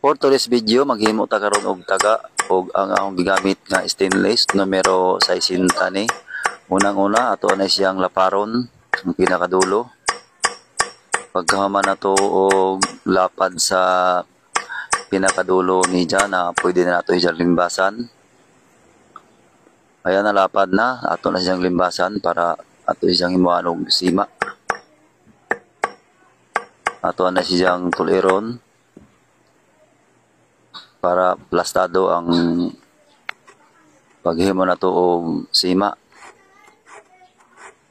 For today's video, maghimo ta karon og taga og ang akong gigamit nga stainless numero 60 ni. Unang-una ato na siyang laparon ang pinakadulo. Pagkahuman nato og lapad sa pinakadulo ni dyan na pwede na nato siyang limbasan. Ayan na lapad na, ato na siyang limbasan para ato siyang himuan og sima. Ato na siyang tuliron para plastado ang paghimo na to og sima.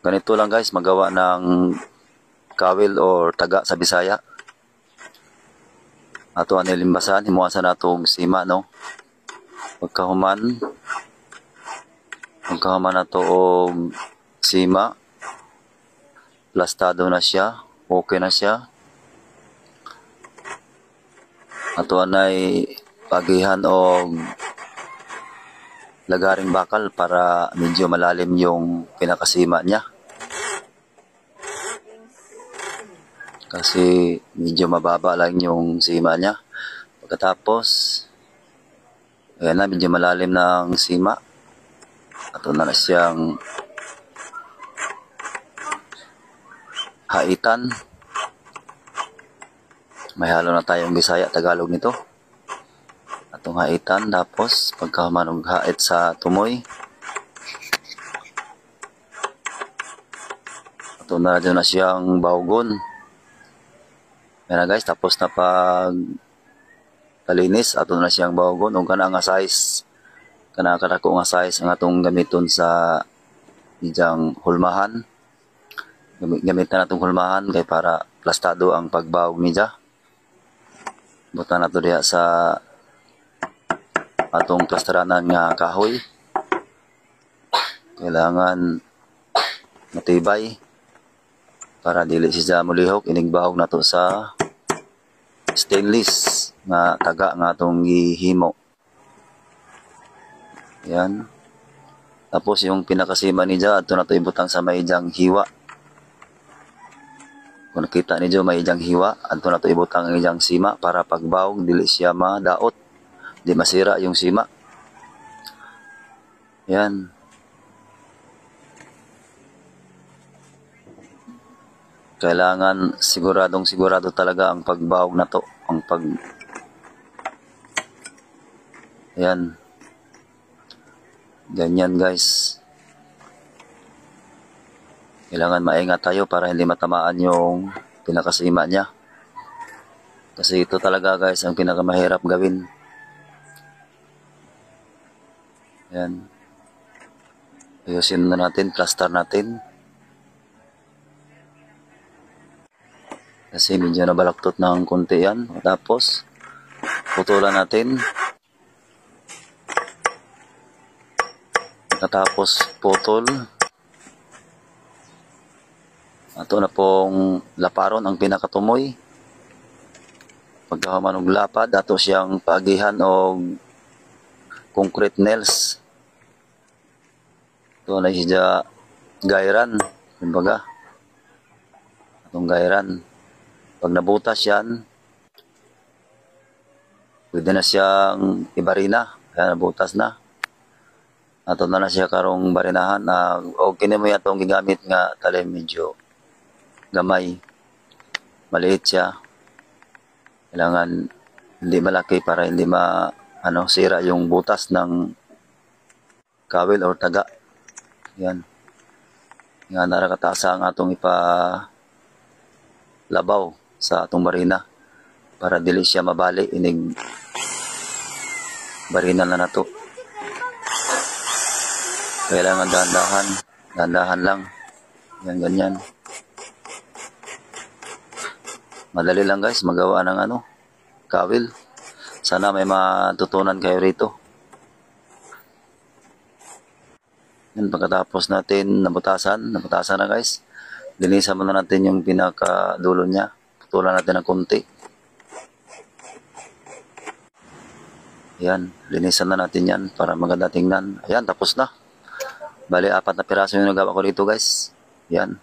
Ganito lang guys, magawa ng kawil or taga sa Bisaya. Ato ani limbasan, himuasan nato og sima no. Pagkahuman na to og sima, plastado na siya, okay na siya. Ato anay pagihan og lagaring bakal para medyo malalim yung pinakasima niya. Kasi medyo mababa lang yung sima niya. Pagkatapos, ayan na, medyo malalim ng sima. Ato na siyang haitan. May halo na tayong Bisaya, Tagalog nito. Atong haitan, tapos pagkahuman og hait sa tumoy. Ato na dyan na siyang bawgon. Yan na guys, tapos na pag palinis, ato na siyang bawgon. Kung kana nga size, kana kadako nga size ang atong gamiton sa ijang hulmahan. Gamitan natong hulmahan kay para plastado ang pagbawog niya. Butan nato diha sa atong plasteranan nga kahoy. Kailangan matibay para dili siya mulihok. Inigbahog nato sa stainless nga taga nga atong gihimo. Yan. Tapos yung pinakasima niya ato nato ibutang sa maijang hiwa. Kung nakita niyo may ijang hiwa, ato nato ibutang ang ijang sima para pagbawog dili siya madaot, di masira yung sima. Yan. Kailangan sigurado talaga ang pagbawog na to, Yan. Ganyan guys. Kailangan maingat tayo para hindi matamaan yung pinakasima niya. Kasi ito talaga guys ang pinakamahirap gawin. Ayan. Ayusin na natin, plaster natin. Kasi medyo nabalaktot ng konti yan. Tapos, putulan natin. Tapos, putol. Ato na pong laparon ang pinakatumoy. Pagkahuman og lapad, ato siyang pagihan og concrete nails. Ito na siya gayran. Kumbaga, atong gayran. Pag nabutas yan, pwede na siyang ibarina. Kaya nabutas na. Ato na siya karong barinahan. O kini mo itong gigamit nga talim medyo gamay, maliit siya. Kailangan hindi malaki para hindi sira yung butas ng kawil or taga. Yan. Nga narakataasa ang atong ipalabaw sa atong barina para dili siya mabali inig barina na nato. Kailangan dahan-dahan lang. Yan, ganyan. Madali lang guys magawa ng kawil. Sana may matutunan kayo rito. Yan, pagkatapos natin nabutasan na guys. Linisan muna natin yung pinakadulo niya. Putulan natin ng konti. Yan, linisan na natin yan para maganda tingnan. Ayan, tapos na. Bali, 4 na piraso yung nagawa ko dito guys. Yan.